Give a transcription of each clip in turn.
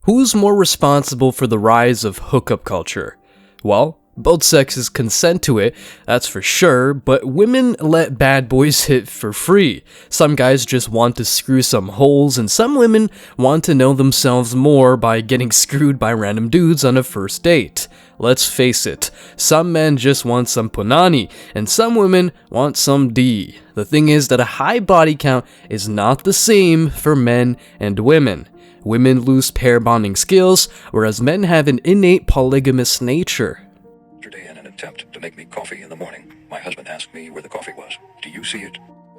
Who's more responsible for the rise of hookup culture? Well, both sexes consent to it, that's for sure, but women let bad boys hit for free. Some guys just want to screw some holes, and some women want to know themselves more by getting screwed by random dudes on a first date. Let's face it, some men just want some punani, and some women want some D. The thing is that a high body count is not the same for men and women. Women lose pair bonding skills, whereas men have an innate polygamous nature. Yesterday, in an attempt to make me coffee in the morning, my husband asked me where the coffee was. Do you see it?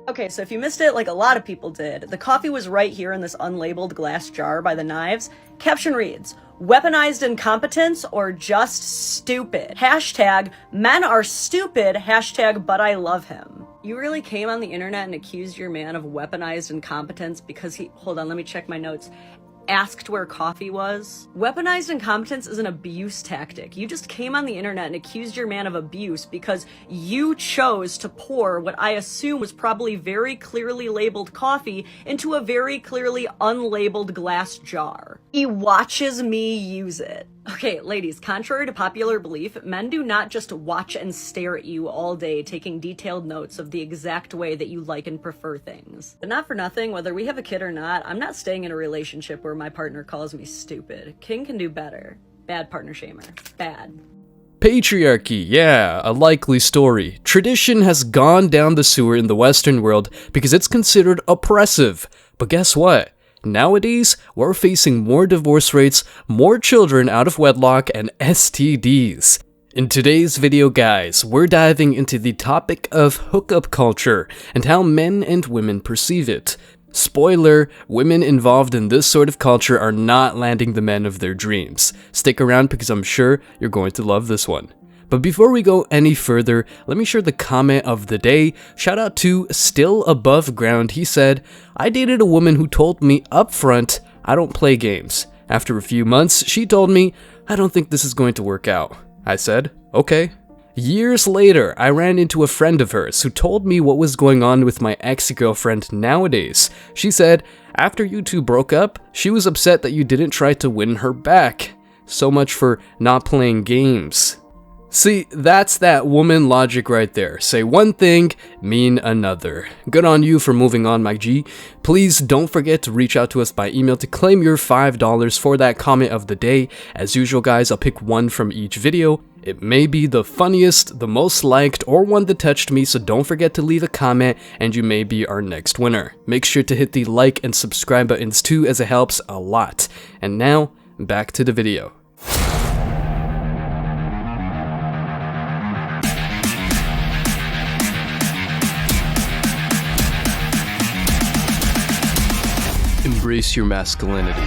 Okay, so if you missed it, like a lot of people did, the coffee was right here in this unlabeled glass jar by the knives. Caption reads, "Weaponized incompetence or just stupid. Hashtag men are stupid. Hashtag but I love him." You really came on the internet and accused your man of weaponized incompetence because he, hold on, let me check my notes, asked where coffee was? Weaponized incompetence is an abuse tactic. You just came on the internet and accused your man of abuse because you chose to pour what I assume was probably very clearly labeled coffee into a very clearly unlabeled glass jar. He watches me use it. Okay, ladies, contrary to popular belief, men do not just watch and stare at you all day taking detailed notes of the exact way that you like and prefer things. But not for nothing, whether we have a kid or not, I'm not staying in a relationship where my partner calls me stupid. King can do better. Bad partner shamer. Bad. Patriarchy, yeah, a likely story. Tradition has gone down the sewer in the Western world because it's considered oppressive. But guess what? Nowadays, we're facing more divorce rates, more children out of wedlock, and STDs. In today's video, guys, we're diving into the topic of hookup culture and how men and women perceive it. Spoiler, women involved in this sort of culture are not landing the men of their dreams. Stick around because I'm sure you're going to love this one. But before we go any further, let me share the comment of the day. Shout out to Still Above Ground. He said, "I dated a woman who told me upfront, I don't play games. After a few months, she told me, I don't think this is going to work out. I said, okay. Years later, I ran into a friend of hers who told me what was going on with my ex-girlfriend nowadays. She said, after you two broke up, she was upset that you didn't try to win her back. So much for not playing games." See, that's that woman logic right there. Say one thing, mean another. Good on you for moving on, my G. Please don't forget to reach out to us by email to claim your $5 for that comment of the day. As usual, guys, I'll pick one from each video. It may be the funniest, the most liked, or one that touched me, so don't forget to leave a comment and you may be our next winner. Make sure to hit the like and subscribe buttons too, as it helps a lot. And now, back to the video. Embrace your masculinity.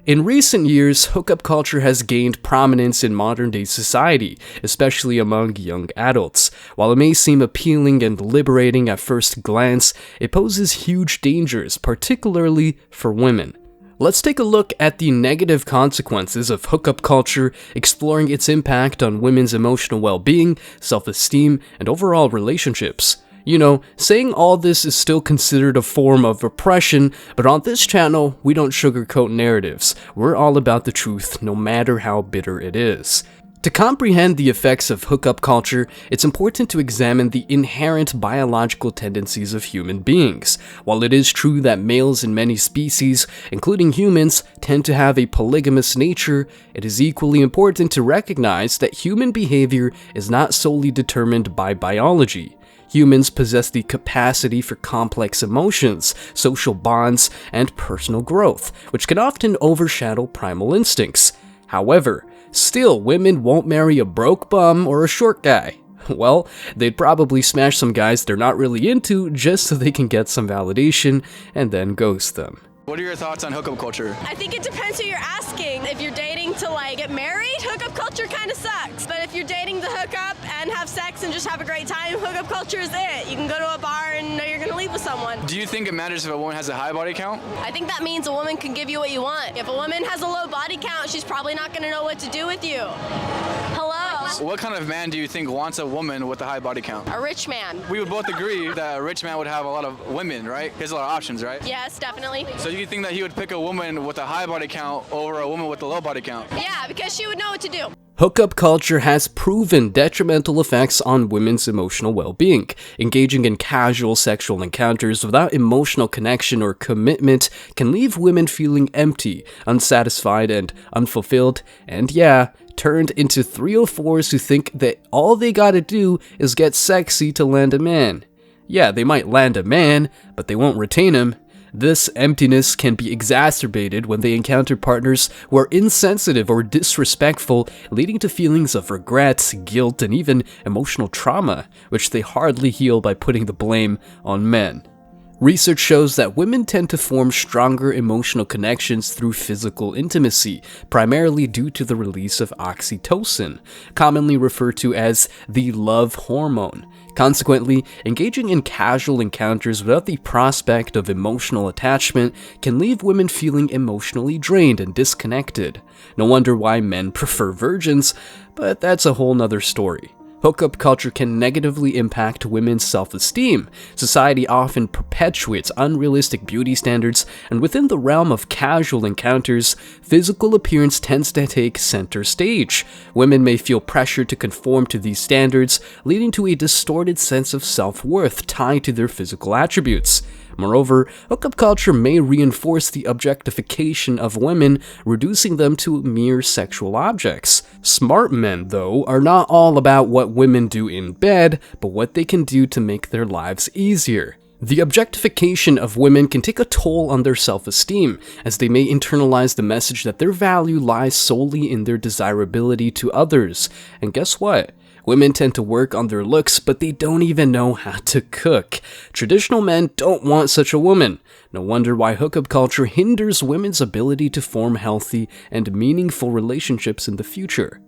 In recent years, hookup culture has gained prominence in modern-day society, especially among young adults. While it may seem appealing and liberating at first glance, it poses huge dangers, particularly for women. Let's take a look at the negative consequences of hookup culture, exploring its impact on women's emotional well-being, self-esteem, and overall relationships. You know, saying all this is still considered a form of oppression, but on this channel, we don't sugarcoat narratives. We're all about the truth, no matter how bitter it is. To comprehend the effects of hookup culture, it's important to examine the inherent biological tendencies of human beings. While it is true that males in many species, including humans, tend to have a polygamous nature, it is equally important to recognize that human behavior is not solely determined by biology. Humans possess the capacity for complex emotions, social bonds, and personal growth, which can often overshadow primal instincts. However, still, women won't marry a broke bum or a short guy. Well, they'd probably smash some guys they're not really into just so they can get some validation and then ghost them. What are your thoughts on hookup culture? I think it depends who you're asking. If you're dating to get married, hookup culture kind of sucks. But if you're dating to hook up and have sex and just have a great time, hookup culture is it. You can go to a bar and know you're gonna leave with someone. Do you think it matters if a woman has a high body count? I think that means a woman can give you what you want. If a woman has a low body count, she's probably not gonna know what to do with you. Hello? What kind of man do you think wants a woman with a high body count? A rich man. We would both agree that a rich man would have a lot of women, right? He has a lot of options, right? Yes, definitely. So you think that he would pick a woman with a high body count over a woman with a low body count? Yeah, because she would know what to do. Hookup culture has proven detrimental effects on women's emotional well-being. Engaging in casual sexual encounters without emotional connection or commitment can leave women feeling empty, unsatisfied, and unfulfilled, and yeah, turned into 304s who think that all they gotta do is get sexy to land a man. Yeah, they might land a man, but they won't retain him. This emptiness can be exacerbated when they encounter partners who are insensitive or disrespectful, leading to feelings of regret, guilt, and even emotional trauma, which they hardly heal by putting the blame on men. Research shows that women tend to form stronger emotional connections through physical intimacy, primarily due to the release of oxytocin, commonly referred to as the love hormone. Consequently, engaging in casual encounters without the prospect of emotional attachment can leave women feeling emotionally drained and disconnected. No wonder why men prefer virgins, but that's a whole nother story. Hookup culture can negatively impact women's self-esteem. Society often perpetuates unrealistic beauty standards, and within the realm of casual encounters, physical appearance tends to take center stage. Women may feel pressure to conform to these standards, leading to a distorted sense of self-worth tied to their physical attributes. Moreover, hookup culture may reinforce the objectification of women, reducing them to mere sexual objects. Smart men, though, are not all about what women do in bed, but what they can do to make their lives easier. The objectification of women can take a toll on their self-esteem, as they may internalize the message that their value lies solely in their desirability to others. And guess what? Women tend to work on their looks, but they don't even know how to cook. Traditional men don't want such a woman. No wonder why hookup culture hinders women's ability to form healthy and meaningful relationships in the future.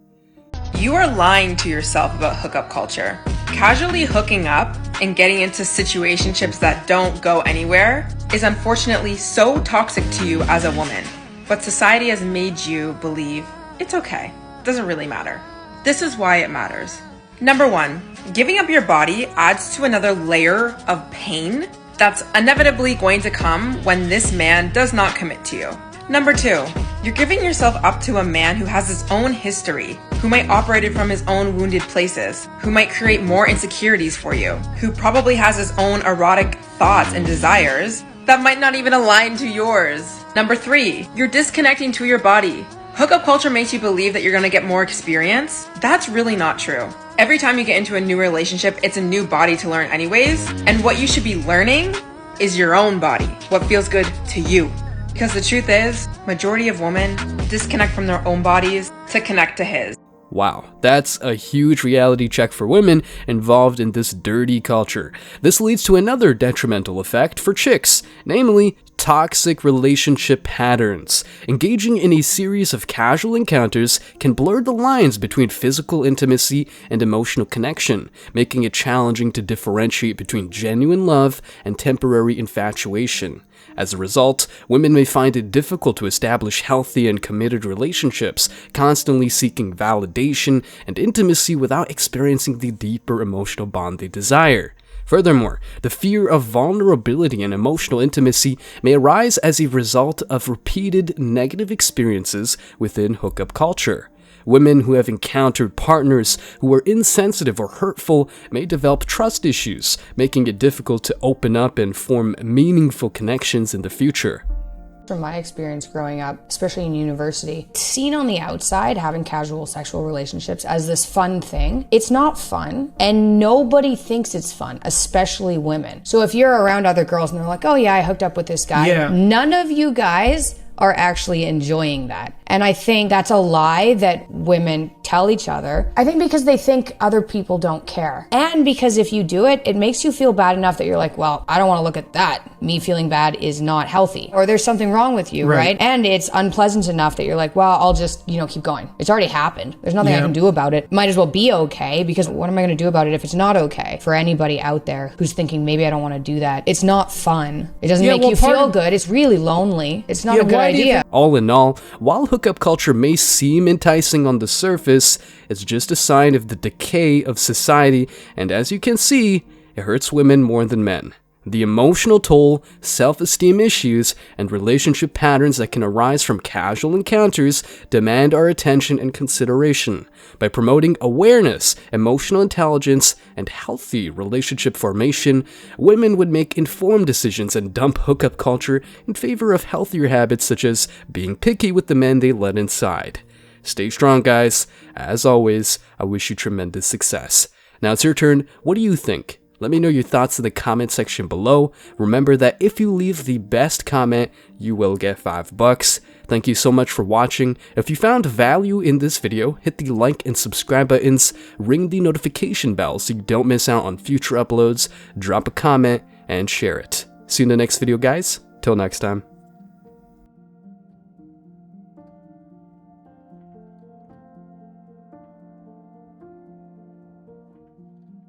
You are lying to yourself about hookup culture. Casually hooking up and getting into situationships that don't go anywhere is unfortunately so toxic to you as a woman. But society has made you believe it's okay. It doesn't really matter. This is why it matters. Number 1, giving up your body adds to another layer of pain that's inevitably going to come when this man does not commit to you. Number 2, you're giving yourself up to a man who has his own history, who might operate from his own wounded places, who might create more insecurities for you, who probably has his own erotic thoughts and desires that might not even align to yours. Number 3, you're disconnecting to your body. Hookup culture makes you believe that you're going to get more experience. That's really not true. Every time you get into a new relationship, it's a new body to learn anyways. And what you should be learning is your own body, what feels good to you. Because the truth is, majority of women disconnect from their own bodies to connect to his. Wow, that's a huge reality check for women involved in this dirty culture. This leads to another detrimental effect for chicks, namely toxic relationship patterns. Engaging in a series of casual encounters can blur the lines between physical intimacy and emotional connection, making it challenging to differentiate between genuine love and temporary infatuation. As a result, women may find it difficult to establish healthy and committed relationships, constantly seeking validation and intimacy without experiencing the deeper emotional bond they desire. Furthermore, the fear of vulnerability and emotional intimacy may arise as a result of repeated negative experiences within hookup culture. Women who have encountered partners who are insensitive or hurtful may develop trust issues, making it difficult to open up and form meaningful connections in the future. From my experience growing up, especially in university, seen on the outside having casual sexual relationships as this fun thing, it's not fun, and nobody thinks it's fun, especially women. So if you're around other girls and they're like, oh yeah, I hooked up with this guy, none of you guys are actually enjoying that. And I think that's a lie that women tell each other. I think because they think other people don't care. And because if you do it, it makes you feel bad enough that you're like, well, I don't want to look at that. Me feeling bad is not healthy. Or there's something wrong with you, right? And it's unpleasant enough that you're like, well, I'll just, keep going. It's already happened. There's nothing I can do about it. Might as well be okay, because what am I going to do about it if it's not okay? For anybody out there who's thinking, maybe I don't want to do that. It's not fun. It doesn't make you feel good. It's really lonely. It's not a good idea. All in all, while hookup culture may seem enticing on the surface, it's just a sign of the decay of society, and as you can see, it hurts women more than men. The emotional toll, self-esteem issues, and relationship patterns that can arise from casual encounters demand our attention and consideration. By promoting awareness, emotional intelligence, and healthy relationship formation, women would make informed decisions and dump hookup culture in favor of healthier habits such as being picky with the men they let inside. Stay strong, guys. As always, I wish you tremendous success. Now it's your turn. What do you think? Let me know your thoughts in the comment section below. Remember that if you leave the best comment, you will get $5. Thank you so much for watching. If you found value in this video, hit the like and subscribe buttons, ring the notification bell so you don't miss out on future uploads, drop a comment, and share it. See you in the next video, guys. Till next time.